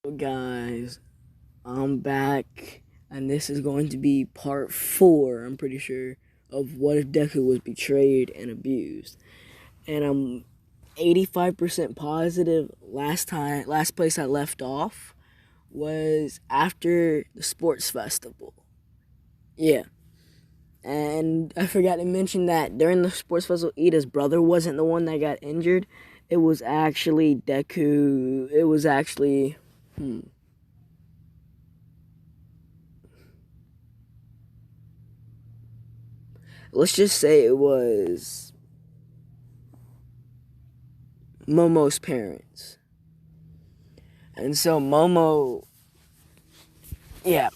Guys, I'm back, and this is going to be part 4, I'm pretty sure, of what if Deku was betrayed and abused. And I'm 85% positive last place I left off was after the sports festival. Yeah. And I forgot to mention that during the sports festival, Ida's brother wasn't the one that got injured. It was actually Deku. It was actually. Let's just say it was Momo's parents. And so Momo, yeah.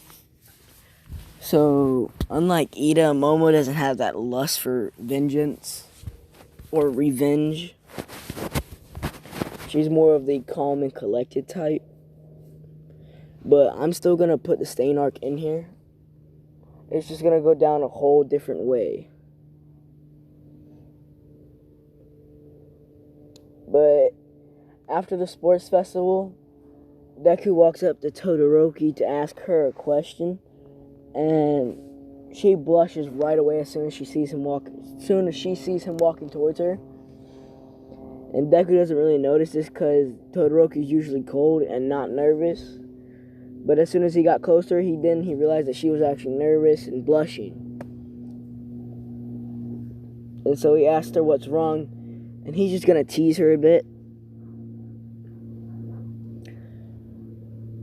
So unlike Ida, Momo doesn't have that lust for vengeance or revenge. She's more of the calm and collected type. But I'm still going to put the Stain arc in here. It's just going to go down a whole different way. But after the sports festival, Deku walks up to Todoroki to ask her a question, and she blushes right away as soon as she sees him walking towards her. And Deku doesn't really notice this because Todoroki's usually cold and not nervous. But as soon as he got closer, he realized that she was actually nervous and blushing. And so he asked her what's wrong, and he's just gonna tease her a bit.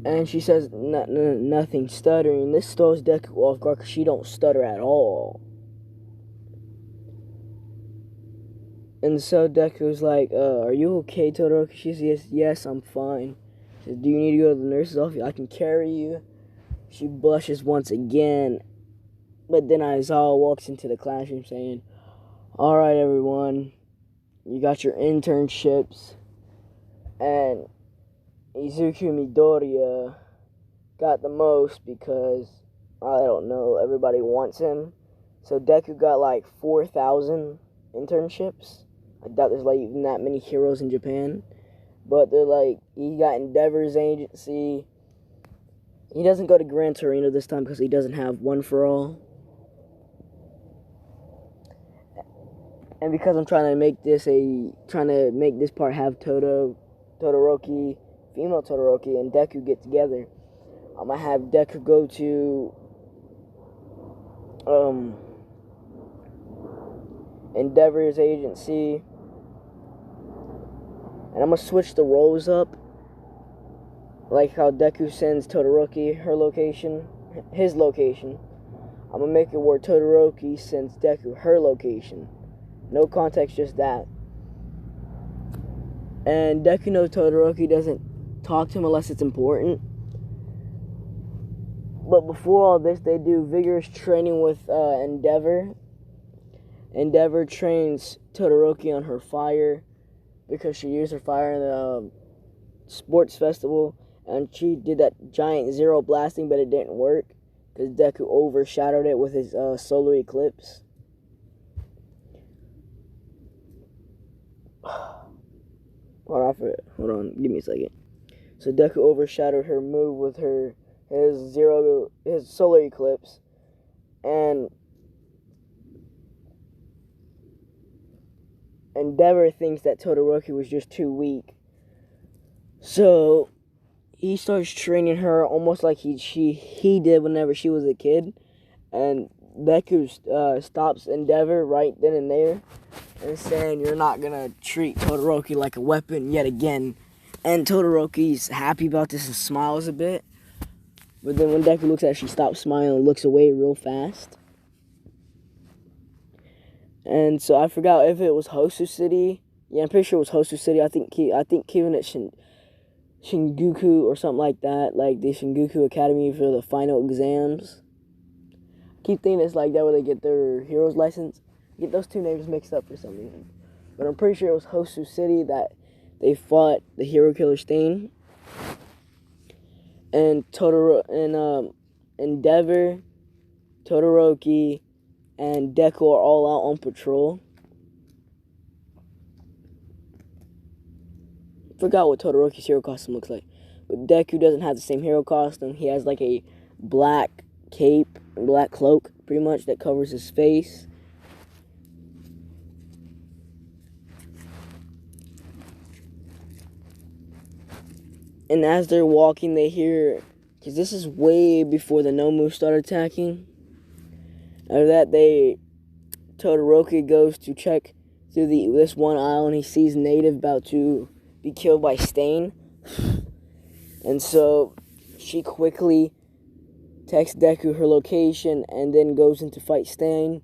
And she says nothing, stuttering. This throws Deku off guard because she don't stutter at all. And so Deku's like, are you okay, Todoroki? She says, yes, I'm fine. She says, do you need to go to the nurse's office? I can carry you. She blushes once again. But then Aizawa walks into the classroom saying, alright, everyone. You got your internships. And Izuku Midoriya got the most because, I don't know, everybody wants him. So Deku got like 4,000 internships. I doubt there's like even that many heroes in Japan. But they're like, he got Endeavor's agency. He doesn't go to Gran Torino this time because he doesn't have One for All. And because I'm trying to make this part have Todoroki, female Todoroki, and Deku get together, I'm gonna have Deku go to Endeavor's agency, and I'm gonna switch the roles up, like how Deku sends Todoroki his location. I'm gonna make it where Todoroki sends Deku her location. No context, just that. And Deku knows Todoroki doesn't talk to him unless it's important. But before all this, they do vigorous training with Endeavor. Endeavor trains Todoroki on her fire because she used her fire in the sports festival, and she did that giant zero blasting, but it didn't work because Deku overshadowed it with his solar eclipse. Hold on, give me a second. So Deku overshadowed her move with his solar eclipse, and Endeavor thinks that Todoroki was just too weak. So he starts training her almost like he did whenever she was a kid, and Deku stops Endeavor right then and there and saying, you're not gonna treat Todoroki like a weapon yet again. And Todoroki's happy about this and smiles a bit. But then when Deku looks at her, she stops smiling and looks away real fast. And so I forgot if it was Hosu City. Yeah, I'm pretty sure it was Hosu City. I think even at Shinjuku or something like that, like the Shinjuku Academy for the final exams. I keep thinking it's like that where they get their hero's license. Get those two names mixed up for some reason. But I'm pretty sure it was Hosu City that they fought the hero killer Stain. And Endeavor, Todoroki, and Deku are all out on patrol. Forgot what Todoroki's hero costume looks like. But Deku doesn't have the same hero costume. He has like a black cape, black cloak, pretty much, that covers his face. And as they're walking, they hear, because this is way before the Nomu start attacking. After that, Todoroki goes to check through this one aisle, and he sees Native about to be killed by Stain. And so she quickly texts Deku her location and then goes in to fight Stain.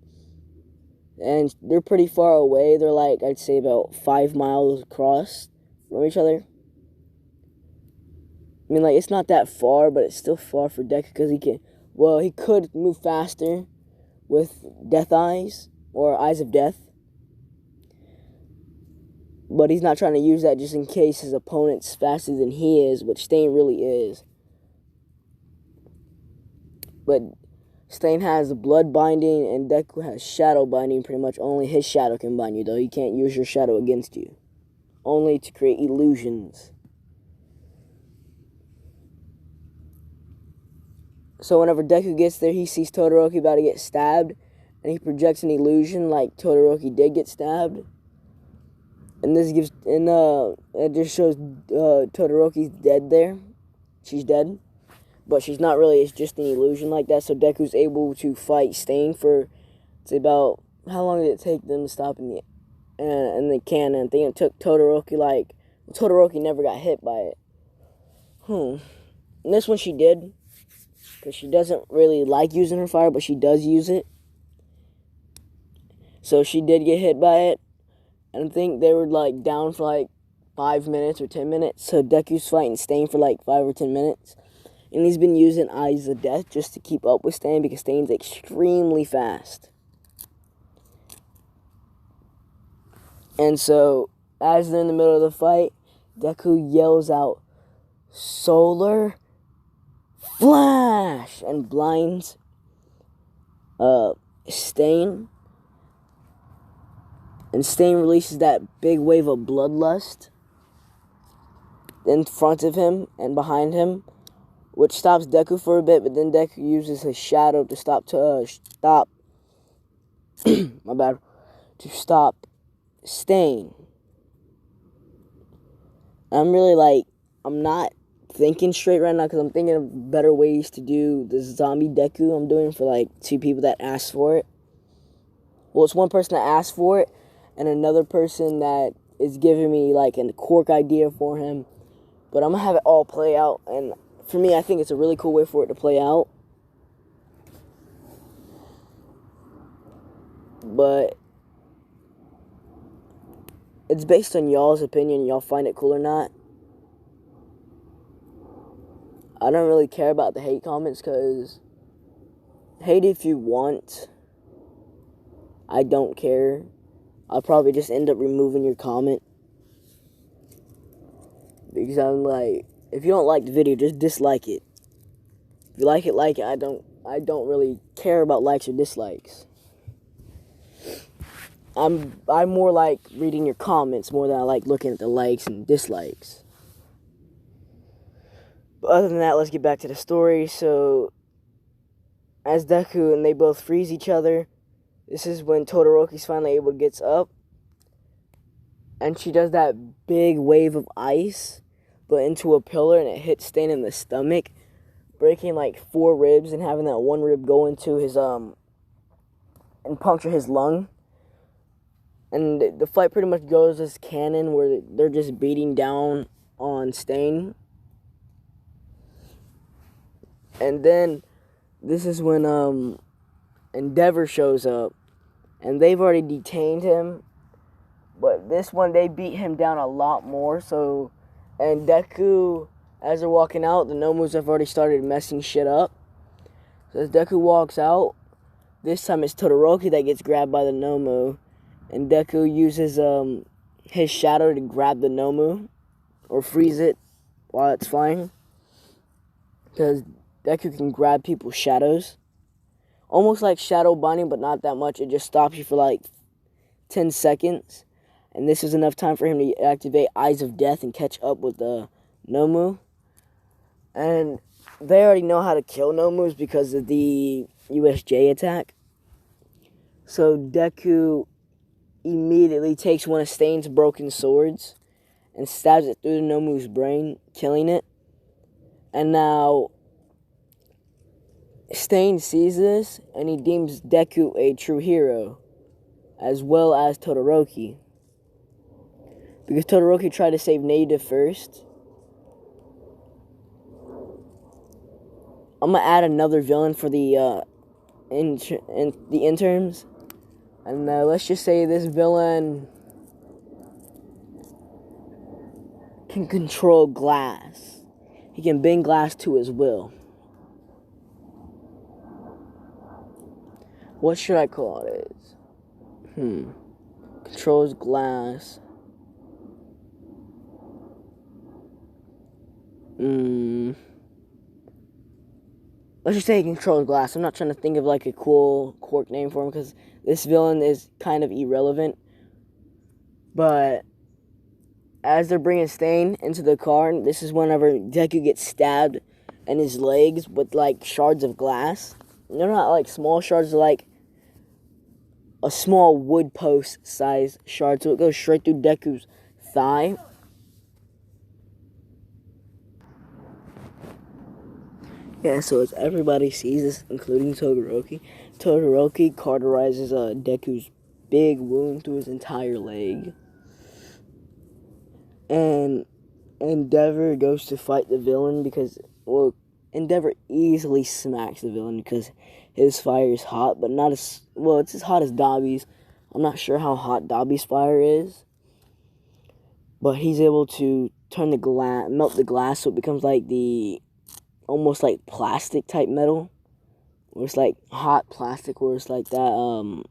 And they're pretty far away. They're like, I'd say about 5 miles across from each other. I mean, like, it's not that far, but it's still far for Deku because he could move faster with Death Eyes or Eyes of Death. But he's not trying to use that just in case his opponent's faster than he is, which Stain really is. But Stain has blood binding and Deku has shadow binding. Pretty much only his shadow can bind you, though. You can't use your shadow against you. Only to create illusions. So whenever Deku gets there, he sees Todoroki about to get stabbed, and he projects an illusion like Todoroki did get stabbed. And it just shows Todoroki's dead there. She's dead, but she's not really. It's just an illusion like that. So Deku's able to fight Stain for, it's about, how long did it take them to stop in the cannon? I think it took Todoroki Todoroki never got hit by it. And this one she did. Because she doesn't really like using her fire, but she does use it. So she did get hit by it. And I think they were down for 5 minutes or 10 minutes. So Deku's fighting Stain for 5 or 10 minutes. And he's been using Eyes of Death just to keep up with Stain because Stain's extremely fast. And so as they're in the middle of the fight, Deku yells out, "Solar Flash!" and blinds Stain. And Stain releases that big wave of bloodlust in front of him and behind him, which stops Deku for a bit, but then Deku uses his shadow to stop Stain. I'm not thinking straight right now because I'm thinking of better ways to do the zombie Deku I'm doing for 2 people that asked for it. Well, it's one person that asked for it and another person that is giving me a quirk idea for him. But I'm going to have it all play out, and for me, I think it's a really cool way for it to play out. But it's based on y'all's opinion. Y'all find it cool or not. I don't really care about the hate comments because hate if you want. I don't care. I'll probably just end up removing your comment. Because I'm if you don't like the video, just dislike it. If you like it, like it. I don't really care about likes or dislikes. I'm more like reading your comments more than I like looking at the likes and dislikes. But other than that, let's get back to the story. So, as Deku and they both freeze each other, this is when Todoroki's finally able to get up. And she does that big wave of ice, but into a pillar, and it hits Stain in the stomach, breaking 4 ribs and having that one rib go into his, and puncture his lung. And the fight pretty much goes as canon, where they're just beating down on Stain. And then this is when Endeavor shows up, and they've already detained him. But this one, they beat him down a lot more. So, and Deku, as they're walking out, the Nomus have already started messing shit up. So as Deku walks out, this time it's Todoroki that gets grabbed by the Nomu. And Deku uses his shadow to grab the Nomu, or freeze it while it's flying. Because Deku can grab people's shadows. Almost like shadow binding, but not that much. It just stops you for 10 seconds. And this is enough time for him to activate Eyes of Death and catch up with the Nomu. And they already know how to kill Nomus because of the USJ attack. So Deku immediately takes one of Stain's broken swords and stabs it through the Nomu's brain, killing it. And now Stain sees this, and he deems Deku a true hero, as well as Todoroki. Because Todoroki tried to save Native first. I'm going to add another villain for the interns. And let's just say this villain can control glass. He can bend glass to his will. What should I call it? Controls glass. Let's just say he controls glass. I'm not trying to think of like a cool quirk name for him because this villain is kind of irrelevant. But as they're bringing Stain into the car, this is whenever Deku gets stabbed in his legs with like shards of glass. They're not like small shards, they're like a small wood post size shard, so it goes straight through Deku's thigh. Yeah, so as everybody sees this, including Todoroki, cauterizes Deku's big wound through his entire leg. And Endeavor goes to fight the villain because, well, Endeavor easily smacks the villain because his fire is hot, but not as, well, it's as hot as Dobby's. I'm not sure how hot Dobby's fire is, but he's able to turn the glass, melt the glass so it becomes like almost like plastic type metal, where it's like hot plastic, where it's like that,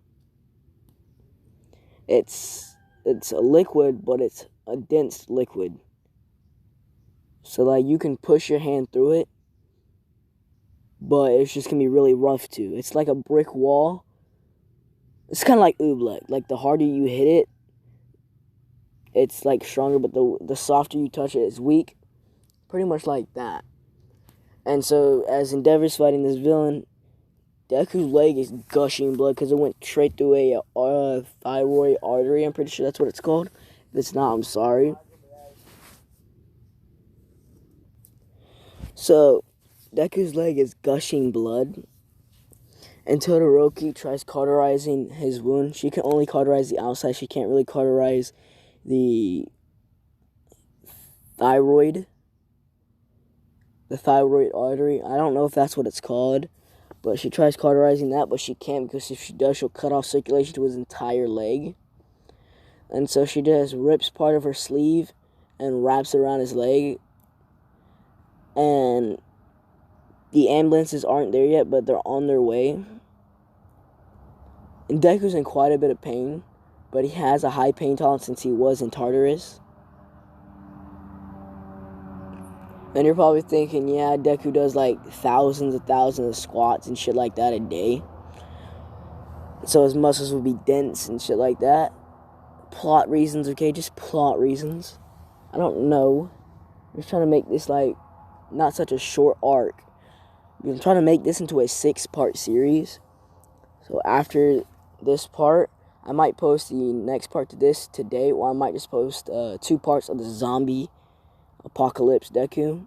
it's a liquid, but it's a dense liquid. So like you can push your hand through it, but it's just gonna be really rough too. It's like a brick wall. It's kind of like oobleck. Like the harder you hit it, it's like stronger, but the softer you touch it, it's weak. Pretty much like that. And so as Endeavor's fighting this villain, Deku's leg is gushing blood because it went straight through a thyroid artery. I'm pretty sure that's what it's called. If it's not, I'm sorry. So Deku's leg is gushing blood, and Todoroki tries cauterizing his wound. She can only cauterize the outside. She can't really cauterize the thyroid artery. I don't know if that's what it's called, but she tries cauterizing that, but she can't because if she does, she'll cut off circulation to his entire leg. And so she just rips part of her sleeve and wraps it around his leg. And the ambulances aren't there yet, but they're on their way. And Deku's in quite a bit of pain, but he has a high pain tolerance since he was in Tartarus. And you're probably thinking, yeah, Deku does like thousands of squats and shit like that a day, so his muscles would be dense and shit like that. Plot reasons, okay? Just plot reasons. I don't know. I'm just trying to make this like not such a short arc. I'm trying to make this into a 6-part series. So after this part, I might post the next part to this today, or I might just post 2 parts of the zombie apocalypse Deku.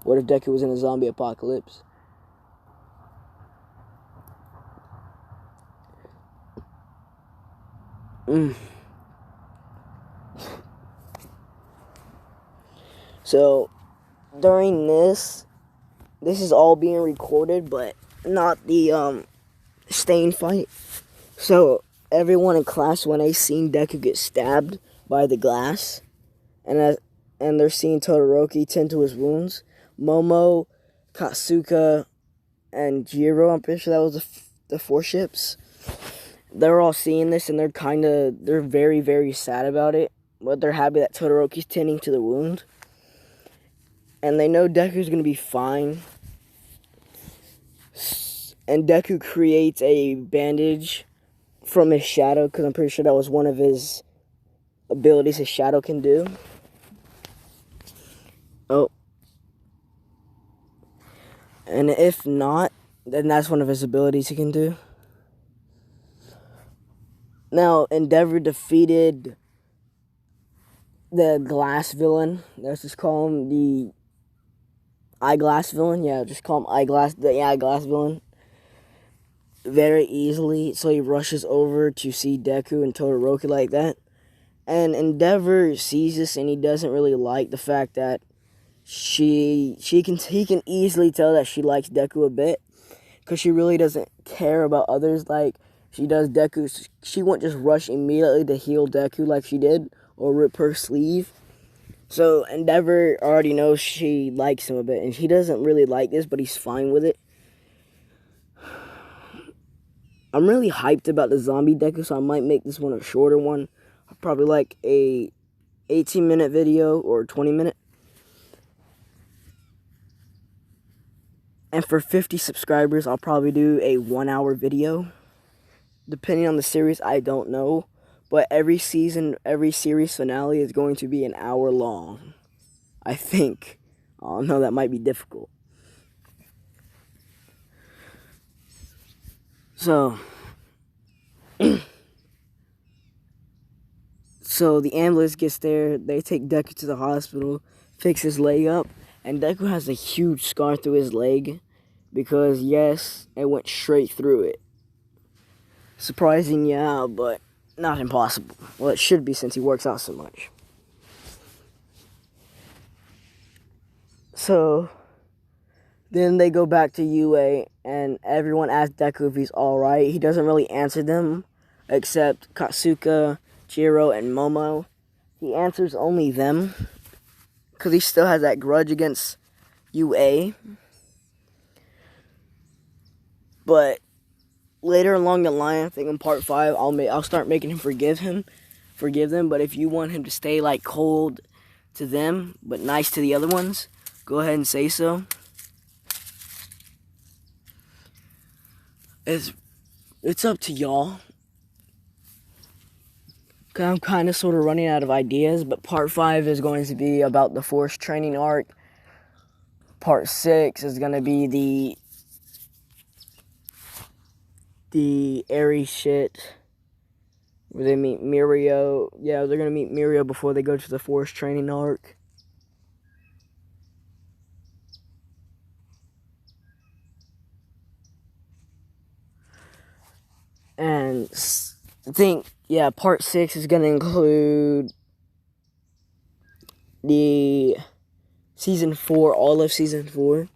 What if Deku was in a zombie apocalypse? So during this is all being recorded, but not the Stain fight. So everyone in class 1A seen Deku get stabbed by the glass, and they're seeing Todoroki tend to his wounds. Momo, Katsuka, and Jiro, I'm pretty sure that was the 4 ships. They're all seeing this, and they're very, very sad about it. But they're happy that Todoroki's tending to the wound. And they know Deku's going to be fine. And Deku creates a bandage from his shadow, because I'm pretty sure that was one of his abilities his shadow can do. Oh, And if not, then that's one of his abilities he can do. Now, Endeavor defeated the glass villain. Let's just call him the eyeglass villain. Yeah, just call him the eyeglass villain. Very easily. So he rushes over to see Deku and Todoroki like that. And Endeavor sees this and he doesn't really like the fact that he can easily tell that she likes Deku a bit, because she really doesn't care about others like she does Deku. She won't just rush immediately to heal Deku like she did or rip her sleeve. So Endeavor already knows she likes him a bit, and he doesn't really like this, but he's fine with it. I'm really hyped about the zombie Deku, so I might make this one a shorter one. Probably like a 18-minute video or 20-minute. And for 50 subscribers, I'll probably do a 1-hour video. Depending on the series, I don't know. But every series finale is going to be an hour long. I think. Oh no, that might be difficult. So the ambulance gets there, they take Deku to the hospital, fix his leg up, and Deku has a huge scar through his leg because, yes, it went straight through it. Surprising, yeah, but not impossible. Well, it should be since he works out so much. So then they go back to UA, and everyone asks Deku if he's alright. He doesn't really answer them, except Katsuka, Chihiro, and Momo. He answers only them, because he still has that grudge against UA. But later along the line, I think in part 5, I'll start making him forgive them. But if you want him to stay like cold to them, but nice to the other ones, go ahead and say so. It's up to y'all. I'm kind of sort of running out of ideas, but part 5 is going to be about the Force training arc. Part 6 is going to be the airy shit where they meet Mirio. Yeah, they're going to meet Mirio before they go to the Force training arc. And I think, yeah, part 6 is going to include the season 4, all of season 4,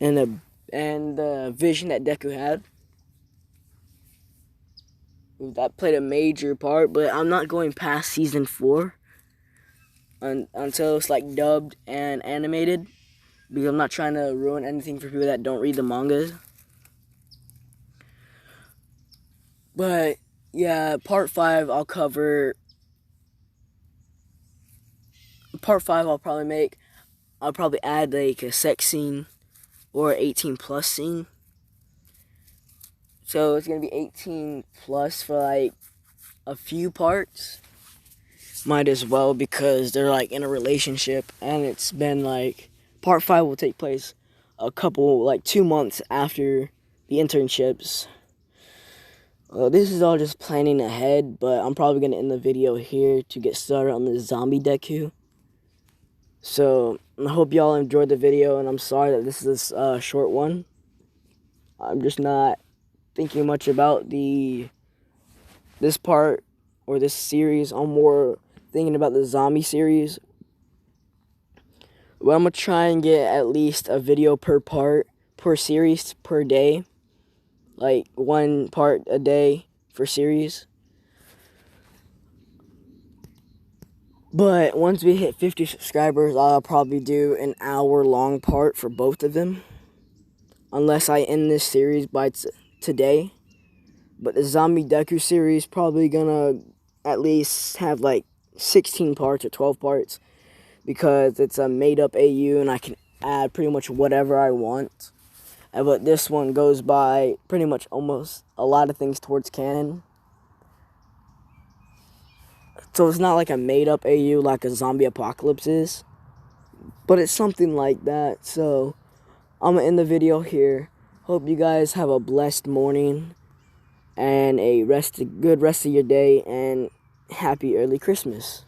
and the vision that Deku had. That played a major part, but I'm not going past season 4 until it's like dubbed and animated, because I'm not trying to ruin anything for people that don't read the mangas. But yeah, part 5 I'll cover. Part 5 I'll probably add like a sex scene or 18 plus scene. So it's gonna be 18 plus for like a few parts. Might as well, because they're like in a relationship, and it's been like part 5 will take place a couple, like 2 months after the internships. This is all just planning ahead, but I'm probably going to end the video here to get started on the zombie Deku. So, I hope y'all enjoyed the video, and I'm sorry that this is a short one. I'm just not thinking much about this part or this series. I'm more thinking about the zombie series. But I'm going to try and get at least a video per series, per day. Like 1 part a day for series. But once we hit 50 subscribers, I'll probably do an hour-long part for both of them. Unless I end this series by today. But the Zombie Deku series probably gonna at least have like 16 parts or 12 parts. Because it's a made-up AU and I can add pretty much whatever I want. But this one goes by pretty much almost a lot of things towards canon. So it's not like a made-up AU like a zombie apocalypse is. But it's something like that. So I'm gonna end the video here. Hope you guys have a blessed morning and a good rest of your day, and happy early Christmas.